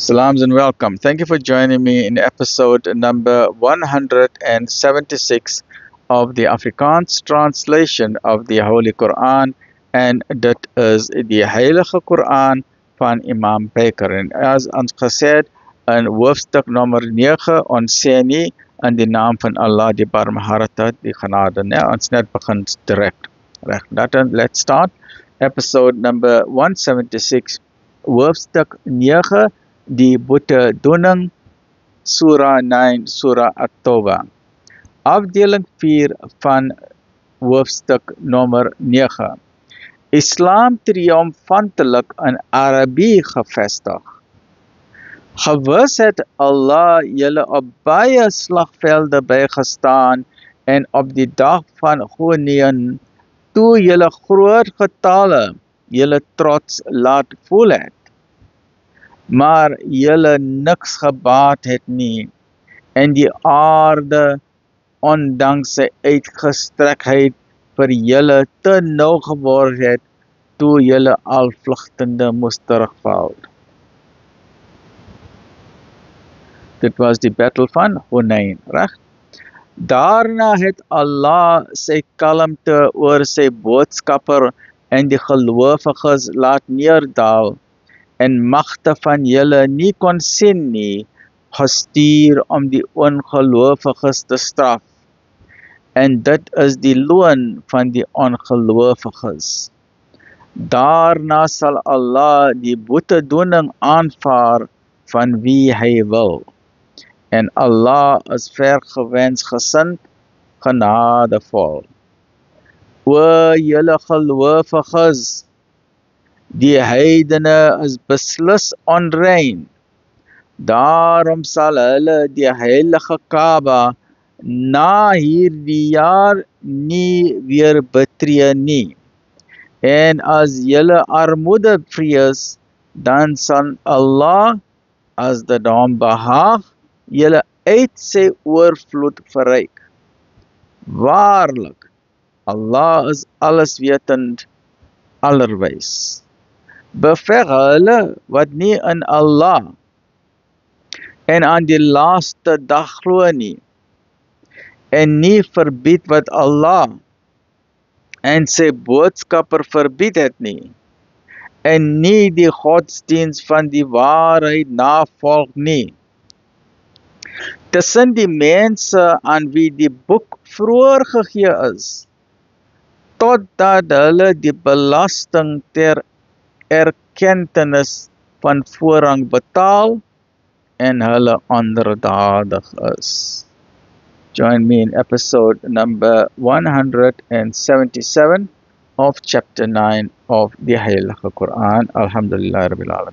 Salams and welcome. Thank you for joining me in episode number 176 of the Afrikaans translation of the Holy Quran. En dit is die Heilige Quran van Imam Baker. En as ons gesê het, in hoofstuk nummer 9, ons sê nie in die naam van Allah, die barmhartige, die genade. Nee, ons net begin direct. Let's start. Episode number 176, hoofstuk 9, die boetedoening, Surah 9, Surah At-Tawbah. Afdeling 4 van hoofstuk nummer 9. Islam triomfantelijk in Arabië gevestig. Gewis het Allah julle op baie slagvelde bygestaan en op die dag van Hunayn, toe julle groot getalle julle trots laat voel het. Maar julle niks gebaat het nie, en die aarde, ondanks sy uitgestrektheid, vir julle te nou geword het, toe julle al vlugtende moes terugval. Dit was die battle van Hunayn, reg? Daarna het Allah sy kalmte oor sy boodskapper en die gelowiges laat neerdaal, en magte van julle nie kon sien nie, gestuur om die ongelowiges te straf. En dit is die loon van die ongelowiges. Daarna sal Allah die boetedoening aanvaar van wie hy wil. En Allah is vergewensgesind, genadevol. O julle gelowiges, die heidene is beslis onrein. Daarom sal hulle die heilige Kaaba na hierdie jaar nie weer betree nie. En as julle armoede vrees, dan sal Allah, as dit hom behaag, julle uit sy oorvloed verryk. Waarlik, Allah is alleswetend, allerwys. Beveg hulle wat nie in Allah en aan die laaste dag glo nie, en nie verbied wat Allah en sy boodskapper verbied het nie, en nie die godsdienst van die waarheid navolg nie. Tussen die mense aan wie die boek vroeër gegee is, totdat hulle die belasting ter erkentenis van voorrang betaal en hulle onderdanig is. Join me in episode number 177 of chapter 9 of the Heilige Quran. Alhamdulillah Rabbil Alamin.